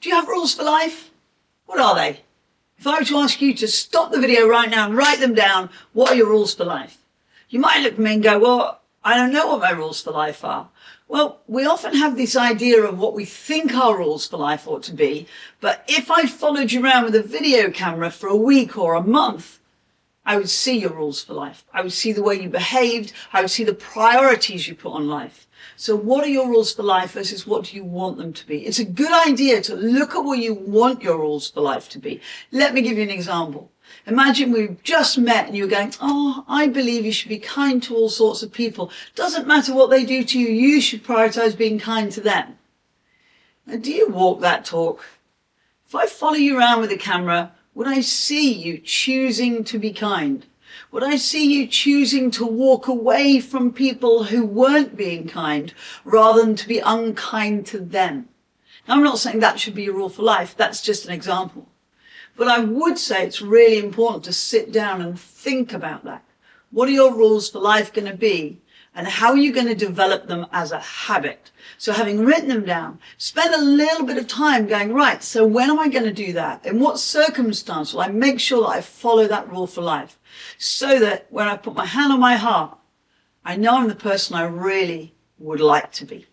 Do you have rules for life? What are they? If I were to ask you to stop the video right now and write them down, what are your rules for life? You might look at me and go, well, I don't know what my rules for life are. Well, we often have this idea of what we think our rules for life ought to be, but if I followed you around with a video camera for a week or a month, I would see your rules for life. I would see the way you behaved. I would see the priorities you put on life. So what are your rules for life versus what do you want them to be? It's a good idea to look at what you want your rules for life to be. Let me give you an example. Imagine we've just met and you're going, oh, I believe you should be kind to all sorts of people. Doesn't matter what they do to you, you should prioritize being kind to them. Now, do you walk that talk? If I follow you around with a camera, would I see you choosing to be kind? Would I see you choosing to walk away from people who weren't being kind rather than to be unkind to them? Now, I'm not saying that should be your rule for life. That's just an example. But I would say it's really important to sit down and think about that. What are your rules for life going to be? And how are you going to develop them as a habit? So having written them down, spend a little bit of time going, right, so when am I going to do that? In what circumstance will I make sure that I follow that rule for life? So that when I put my hand on my heart, I know I'm the person I really would like to be.